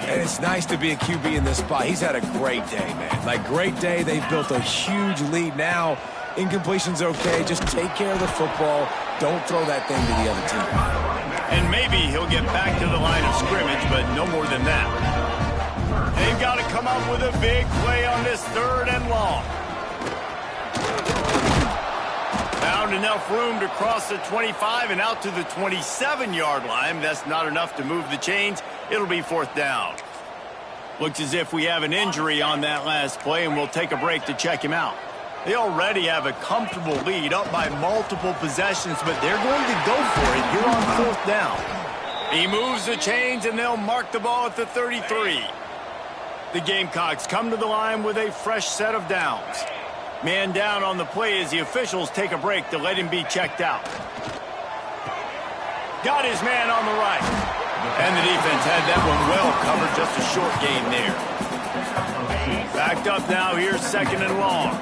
And it's nice to be a QB in this spot. He's had a great day, man. Like, great day. They've built a huge lead now. Incompletion's okay. Just take care of the football. Don't throw that thing to the other team. And maybe he'll get back to the line of scrimmage, but no more than that. They've got to come up with a big play on this 3rd and long. Found enough room to cross the 25 and out to the 27-yard line. That's not enough to move the chains. It'll be 4th down. Looks as if we have an injury on that last play, and we'll take a break to check him out. They already have a comfortable lead, up by multiple possessions, but they're going to go for it here on 4th down. He moves the chains, and they'll mark the ball at the 33. The Gamecocks come to the line with a fresh set of downs. Man down on the play as the officials take a break to let him be checked out. Got his man on the right. And the defense had that one well covered, just a short gain there. Backed up now, here's 2nd and long.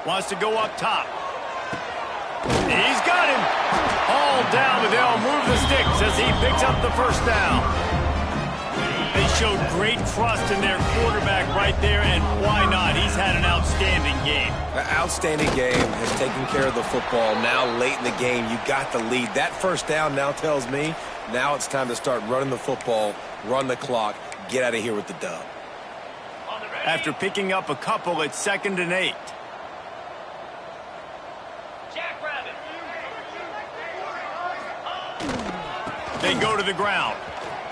Wants to go up top. He's got him. All down, but they'll move the sticks as he picks up the 1st down. They showed great trust in their quarterback right there, and why not? He's had an outstanding game. An outstanding game, has taken care of the football. Now late in the game, you got the lead. That 1st down now tells me now it's time to start running the football, run the clock, get out of here with the dub. After picking up a couple, it's 2nd and 8. They go to the ground.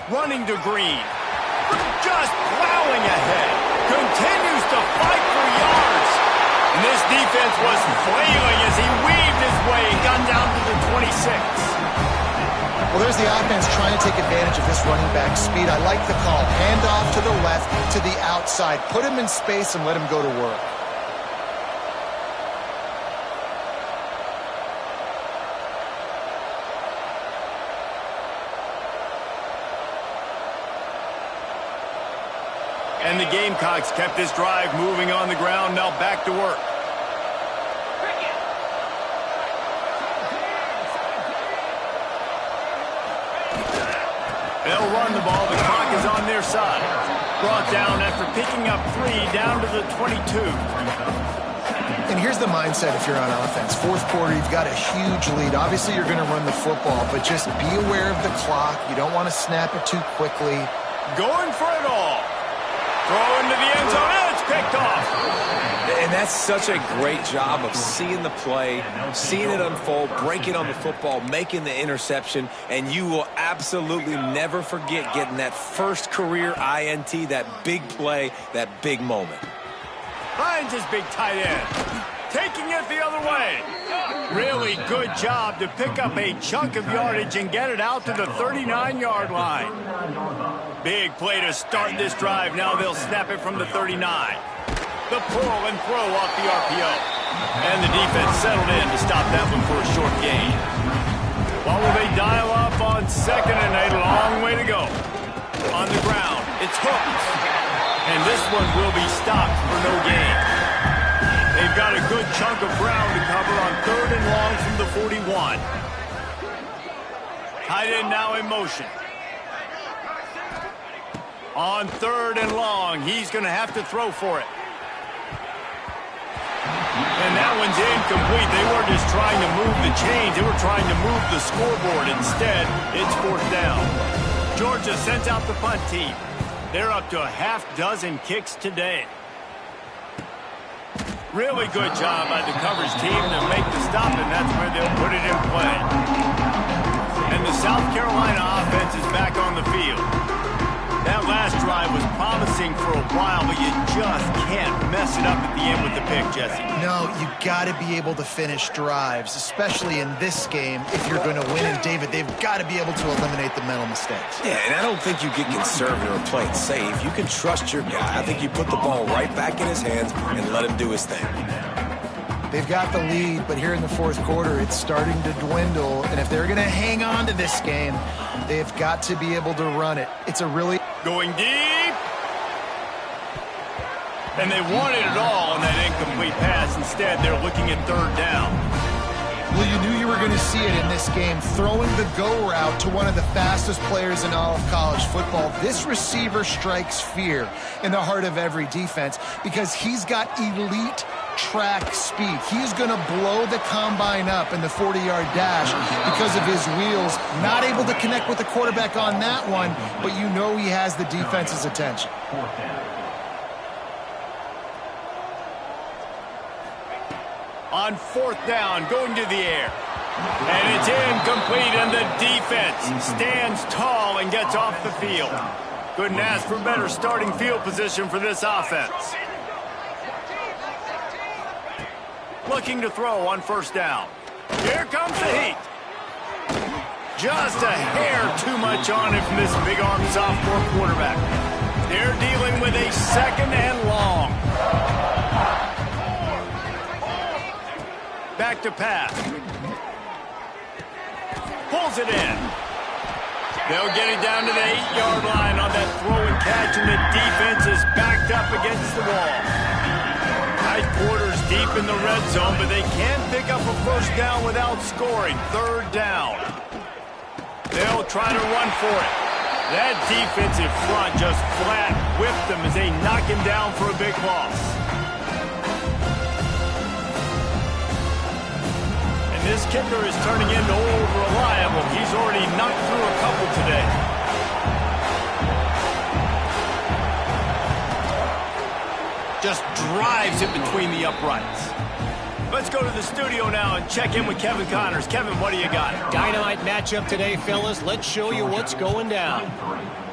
Running to Green. Just plowing ahead. Continues to fight for yards. And this defense was flailing as he weaved his way and got down to the 26. Well, there's the offense trying to take advantage of this running back speed. I like the call. Hand off to the left, to the outside. Put him in space and let him go to work. And the Gamecocks kept this drive moving on the ground. Now back to work. They'll run the ball. The clock is on their side. Brought down after picking up 3 down to the 22. And here's the mindset if you're on offense. 4th quarter, you've got a huge lead. Obviously, you're going to run the football, but just be aware of the clock. You don't want to snap it too quickly. Going for it all. Throw into the end zone, and it's picked off. And that's such a great job of seeing the play, seeing it unfold, breaking on the football, making the interception, and you will absolutely never forget getting that first career INT, that big play, that big moment. Finds his big tight end. taking it the other way. Really good job to pick up a chunk of yardage and get it out to the 39-yard line. Big play to start this drive. Now they'll snap it from the 39. The pull and throw off the RPO. And the defense settled in to stop that one for a short gain. What will they dial up on second and a long way to go? On the ground, it's hooked. And this one will be stopped for no gain. They've got a good chunk of ground to cover on third and long from the 41. Tight end now in motion. On third and long, he's going to have to throw for it. And that one's incomplete. They weren't just trying to move the chains. They were trying to move the scoreboard. Instead, it's fourth down. Georgia sends out the punt team. They're up to a half dozen kicks today. Really good job by the coverage team to make the stop, and that's where they'll put it in play. And the South Carolina offense is back on the field. That last drive was promising for a while, but you just can't mess it up at the end with the pick, Jesse. No, you got to be able to finish drives, especially in this game. If you're going to win, and David, they've got to be able to eliminate the mental mistakes. Yeah, and I don't think you get conservative or play it safe. You can trust your guy. I think you put the ball right back in his hands and let him do his thing. They've got the lead, but here in the fourth quarter, it's starting to dwindle. And if they're going to hang on to this game, they've got to be able to run it. It's a really... Going deep. And they wanted it all on that incomplete pass. Instead, they're looking at third down. Well, you knew you were going to see it in this game. Throwing the go route to one of the fastest players in all of college football. This receiver strikes fear in the heart of every defense because he's got elite track speed. He's going to blow the combine up in the 40-yard dash because of his wheels. Not able to connect with the quarterback on that one, but you know he has the defense's attention. On fourth down, going to the air. And it's incomplete, and the defense stands tall and gets off the field. Couldn't ask for better starting field position for this offense. Looking to throw on first down. Here comes the heat. Just a hair too much on it from this big-arm sophomore quarterback. They're dealing with a second and long. Back to pass. Pulls it in. They'll get it down to the 8-yard line on that throw and catch, and the defense is backed up against the wall. Tight quarters deep in the red zone, but they can't pick up a first down without scoring. Third down. They'll try to run for it. That defensive front just flat whipped them as they knock him down for a big loss. And this kicker is turning into old reliable. He's already knocked through a couple today. Just drives it between the uprights. Let's go to the studio now and check in with Kevin Connors. Kevin, what do you got? Dynamite matchup today, fellas. Let's show you what's going down.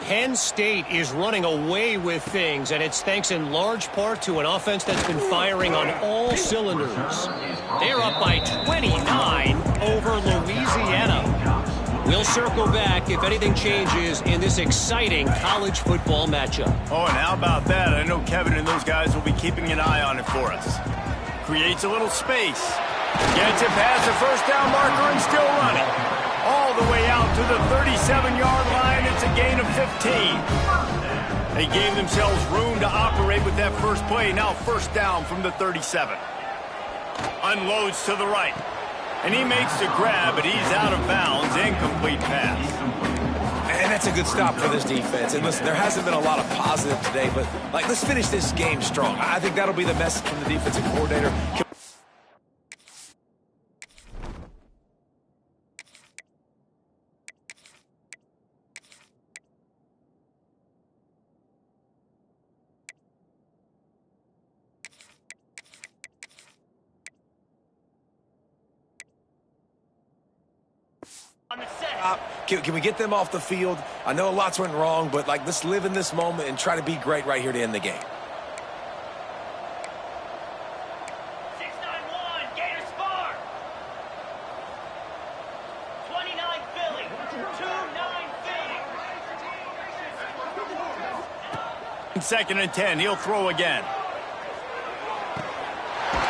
Penn State is running away with things, and it's thanks in large part to an offense that's been firing on all cylinders. They're up by 29 over Louisiana. We'll circle back if anything changes in this exciting college football matchup. Oh, and how about that? I know Kevin and those guys will be keeping an eye on it for us. Creates a little space. Gets it past the first down marker and still running. All the way out to the 37-yard line. It's a gain of 15. They gave themselves room to operate with that first play. Now first down from the 37. Unloads to the right. And he makes the grab, but he's out of bounds. Incomplete pass. And that's a good stop for this defense. And listen, there hasn't been a lot of positive today, but let's finish this game strong. I think that'll be the message from the defensive coordinator. Can we get them off the field? I know lots went wrong, but let's live in this moment and try to be great right here to end the game. 2nd and 10. He'll throw again.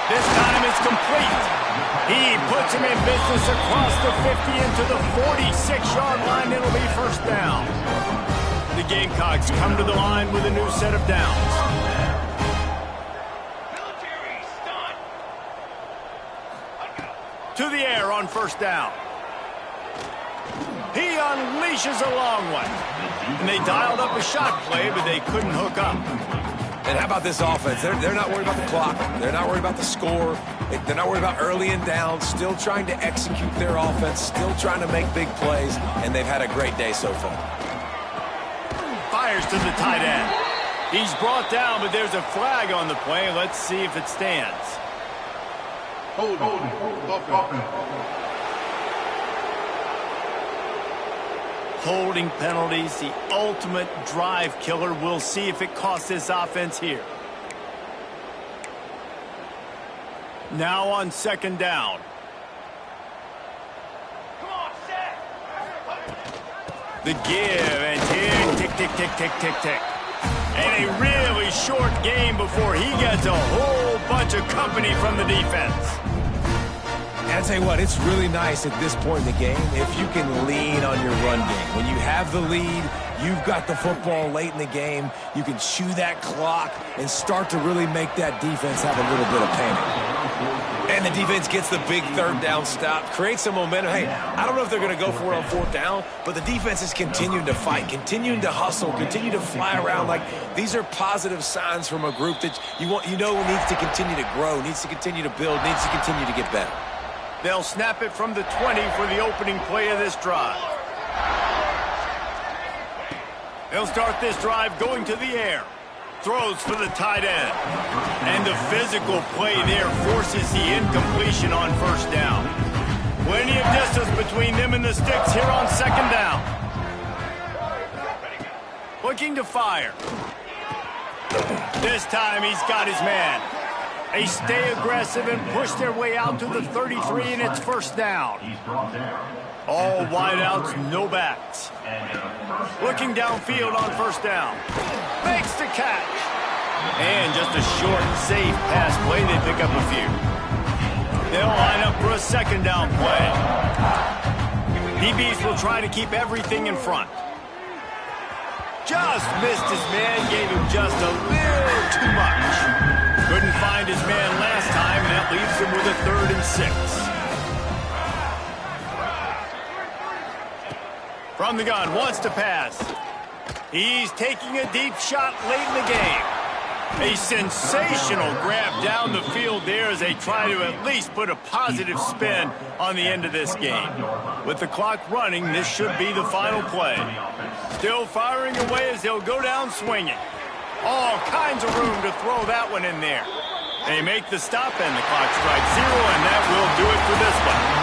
This time it's complete. He puts him in business across the 50 into the 46-yard line. It'll be first down. The Gamecocks come to the line with a new set of downs. To the air on first down. He unleashes a long one. And they dialed up a shot play, but they couldn't hook up. And how about this offense? They're not worried about the clock. They're not worried about the score. They're not worried about early and down. Still trying to execute their offense. Still trying to make big plays. And they've had a great day so far. Fires to the tight end. He's brought down, but there's a flag on the play. Let's see if it stands. Hold offense. Holding penalties, the ultimate drive killer. We'll see if it costs this offense here. Now on 2nd down. The give and tick, tick, tick, tick, tick, tick. And a really short game before he gets a whole bunch of company from the defense. And I tell you what, it's really nice at this point in the game if you can lean on your run game. When you have the lead, you've got the football late in the game, you can chew that clock and start to really make that defense have a little bit of panic. And the defense gets the big 3rd down stop, creates some momentum. Hey, I don't know if they're going to go for it on 4th down, but the defense is continuing to fight, continuing to hustle, continue to fly around. Like, these are positive signs from a group that you know needs to continue to grow, needs to continue to build, needs to continue to get better. They'll snap it from the 20 for the opening play of this drive. They'll start this drive going to the air. Throws for the tight end. And the physical play there forces the incompletion on 1st down. Plenty of distance between them and the sticks here on 2nd down. Looking to fire. This time he's got his man. They stay aggressive and push their way out to the 33, and it's 1st down. All wideouts, no backs. Looking downfield on 1st down. Makes the catch. And just a short, safe pass play. They pick up a few. They'll line up for a 2nd down play. DBs will try to keep everything in front. Just missed his man, gave him just a little too much. Couldn't find his man last time, and that leaves him with a 3rd and 6. From the gun, wants to pass. He's taking a deep shot late in the game. A sensational grab down the field there as they try to at least put a positive spin on the end of this game. With the clock running, this should be the final play. Still firing away as they'll go down swinging. All kinds of room to throw that one in there. They make the stop and the clock strikes 0, and that will do it for this one.